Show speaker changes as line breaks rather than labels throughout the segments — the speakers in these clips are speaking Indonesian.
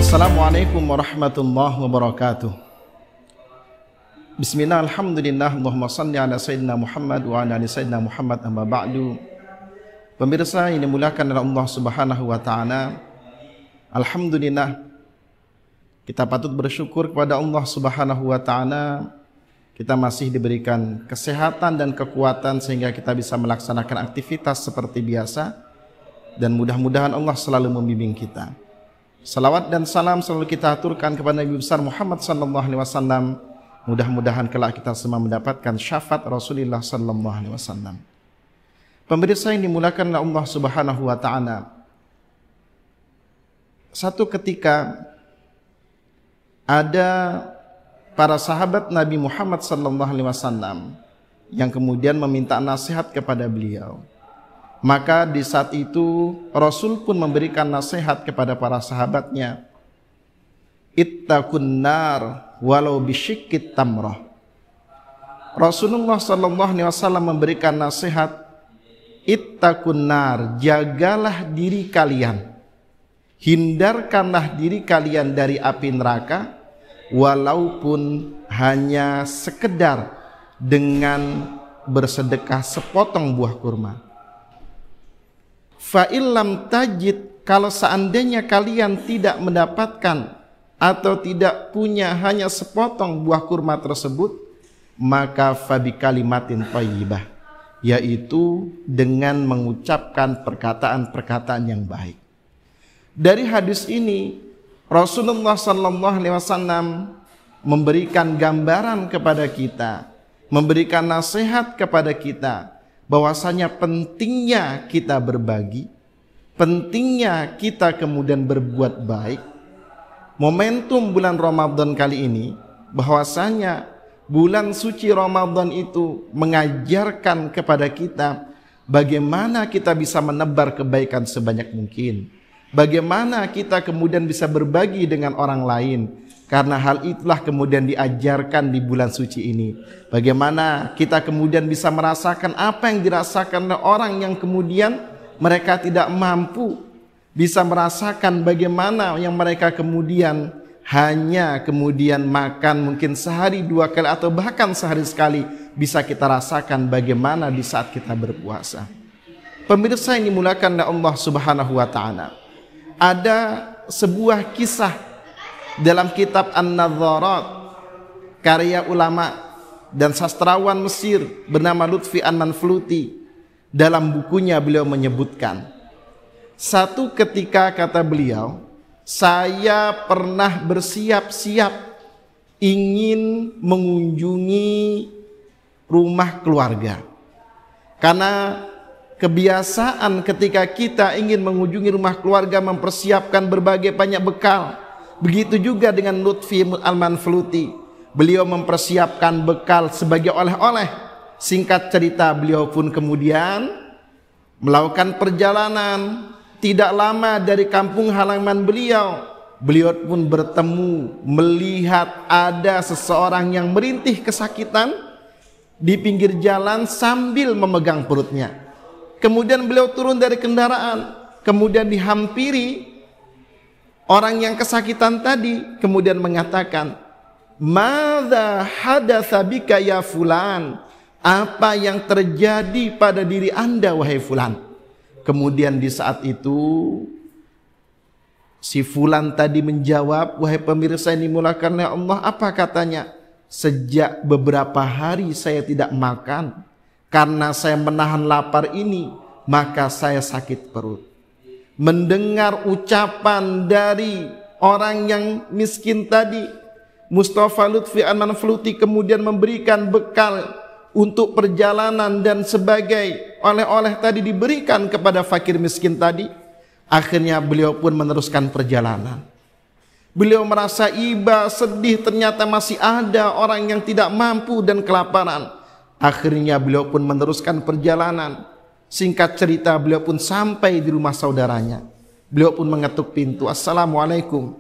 Assalamualaikum warahmatullahi wabarakatuh. Bismillah, alhamdulillah, Allahumma salli ala Sayyidina Muhammad wa ala ali Sayyidina Muhammad, amma ba'du. Pemirsa yang dimuliakan oleh Allah Subhanahu wa Ta'ala, alhamdulillah, kita patut bersyukur kepada Allah Subhanahu wa Ta'ala. Kita masih diberikan kesehatan dan kekuatan sehingga kita bisa melaksanakan aktivitas seperti biasa, dan mudah-mudahan Allah selalu membimbing kita. Salawat dan salam selalu kita aturkan kepada Nabi besar Muhammad sallallahu alaihi wasallam. Mudah-mudahan kelak kita semua mendapatkan syafaat Rasulullah sallallahu alaihi wasallam. Pemirsa yang dimuliakan oleh Allah Subhanahu wa Ta'ala, satu ketika ada para sahabat Nabi Muhammad sallallahu alaihi wasallam yang kemudian meminta nasihat kepada beliau. Maka di saat itu Rasul pun memberikan nasihat kepada para sahabatnya, ittaqun nar walau bisyikit tamrah. Rasulullah sallallahu alaihi wasallam memberikan nasihat, ittaqun nar, jagalah diri kalian, hindarkanlah diri kalian dari api neraka, walaupun hanya sekedar dengan bersedekah sepotong buah kurma. Fa illam tajid, kalau seandainya kalian tidak mendapatkan atau tidak punya hanya sepotong buah kurma tersebut, maka fabi kalimatin thayyibah, yaitu dengan mengucapkan perkataan-perkataan yang baik. Dari hadis ini Rasulullah sallallahu alaihi wasallam memberikan gambaran kepada kita, memberikan nasihat kepada kita, bahwasanya pentingnya kita berbagi, pentingnya kita kemudian berbuat baik. Momentum bulan Ramadan kali ini, bahwasanya bulan suci Ramadan itu mengajarkan kepada kita bagaimana kita bisa menebar kebaikan sebanyak mungkin, bagaimana kita kemudian bisa berbagi dengan orang lain. Karena hal itulah kemudian diajarkan di bulan suci ini. Bagaimana kita kemudian bisa merasakan apa yang dirasakan oleh orang yang kemudian mereka tidak mampu, bisa merasakan bagaimana yang mereka kemudian hanya kemudian makan mungkin sehari dua kali atau bahkan sehari sekali, bisa kita rasakan bagaimana di saat kita berpuasa. Pemirsa yang dimuliakan oleh Allah Subhanahu wa Ta'ala, ada sebuah kisah dalam kitab An-Nadharat karya ulama dan sastrawan Mesir bernama Lutfi An-Manfluti. Dalam bukunya beliau menyebutkan, satu ketika kata beliau, saya pernah bersiap-siap ingin mengunjungi rumah keluarga. Karena kebiasaan ketika kita ingin mengunjungi rumah keluarga mempersiapkan berbagai banyak bekal. Begitu juga dengan Lutfi Al-Manfluti, beliau mempersiapkan bekal sebagai oleh-oleh. Singkat cerita, beliau pun kemudian melakukan perjalanan. Tidak lama dari kampung halaman beliau, beliau pun bertemu, melihat ada seseorang yang merintih kesakitan di pinggir jalan sambil memegang perutnya. Kemudian beliau turun dari kendaraan, kemudian dihampiri orang yang kesakitan tadi, kemudian mengatakan, madza hadatsa bika ya fulan, apa yang terjadi pada diri Anda wahai fulan. Kemudian di saat itu si fulan tadi menjawab, wahai pemirsa yang dimuliakan oleh Allah, apa katanya? Sejak beberapa hari saya tidak makan, karena saya menahan lapar ini, maka saya sakit perut. Mendengar ucapan dari orang yang miskin tadi, Mustafa Lutfi An-Manfluti kemudian memberikan bekal untuk perjalanan dan sebagai oleh-oleh tadi diberikan kepada fakir miskin tadi. Akhirnya beliau pun meneruskan perjalanan. Beliau merasa iba, sedih, ternyata masih ada orang yang tidak mampu dan kelaparan. Akhirnya beliau pun meneruskan perjalanan. Singkat cerita, beliau pun sampai di rumah saudaranya. Beliau pun mengetuk pintu, assalamualaikum.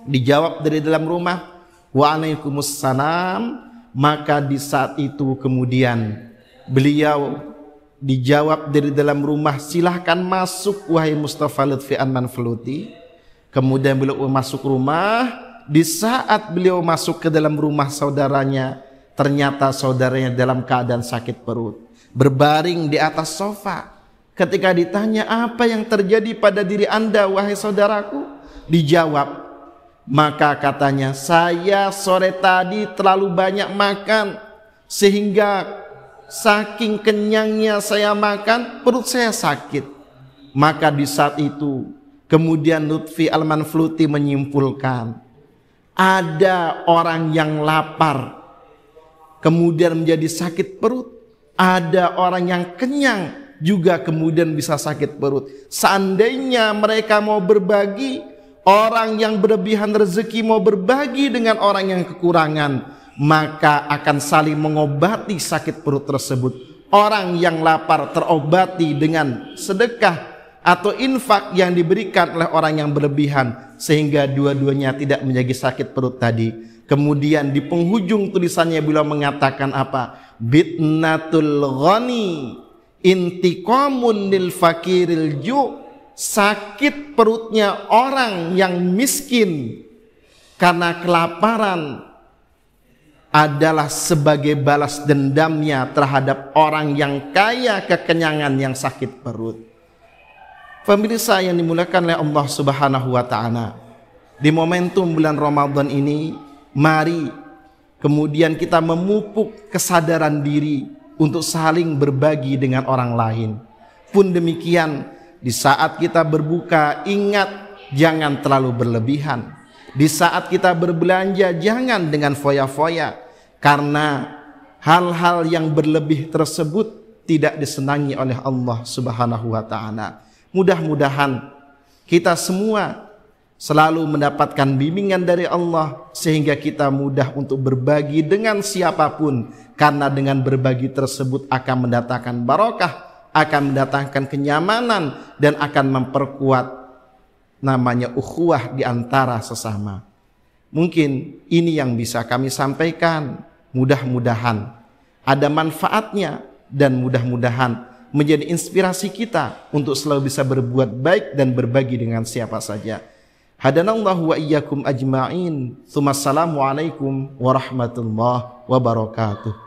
Dijawab dari dalam rumah, waalaikumsalam. Maka di saat itu kemudian beliau dijawab dari dalam rumah, silahkan masuk wahai Mustafa Lutfi An-Manfluti. Kemudian beliau masuk rumah. Di saat beliau masuk ke dalam rumah saudaranya, ternyata saudaranya dalam keadaan sakit perut, berbaring di atas sofa. Ketika ditanya, apa yang terjadi pada diri Anda wahai saudaraku? Dijawab, maka katanya, saya sore tadi terlalu banyak makan, sehingga saking kenyangnya saya makan, perut saya sakit. Maka di saat itu kemudian Lutfi Al-Manfluti menyimpulkan, ada orang yang lapar kemudian menjadi sakit perut, ada orang yang kenyang juga kemudian bisa sakit perut. Seandainya mereka mau berbagi, orang yang berlebihan rezeki mau berbagi dengan orang yang kekurangan, maka akan saling mengobati sakit perut tersebut. Orang yang lapar terobati dengan sedekah atau infak yang diberikan oleh orang yang berlebihan, sehingga dua-duanya tidak menjadi sakit perut tadi. Kemudian di penghujung tulisannya beliau mengatakan apa? Bitnatul ghani intiqamun lil fakiril ju'. Sakit perutnya orang yang miskin karena kelaparan adalah sebagai balas dendamnya terhadap orang yang kaya kekenyangan yang sakit perut. Pemirsa yang dimuliakan oleh Allah Subhanahu wa taala, di momentum bulan Ramadan ini, mari kemudian kita memupuk kesadaran diri untuk saling berbagi dengan orang lain. Pun demikian, di saat kita berbuka, ingat jangan terlalu berlebihan. Di saat kita berbelanja, jangan dengan foya-foya, karena hal-hal yang berlebih tersebut tidak disenangi oleh Allah Subhanahu wa taala. Mudah-mudahan kita semua selalu mendapatkan bimbingan dari Allah sehingga kita mudah untuk berbagi dengan siapapun, karena dengan berbagi tersebut akan mendatangkan barokah, akan mendatangkan kenyamanan, dan akan memperkuat namanya ukhuwah di antara sesama. Mungkin ini yang bisa kami sampaikan. Mudah-mudahan ada manfaatnya dan mudah-mudahan menjadi inspirasi kita untuk selalu bisa berbuat baik dan berbagi dengan siapa saja. Hadanallahu wa iyyakum ajma'in. Assalamualaikum warahmatullahi wabarakatuh.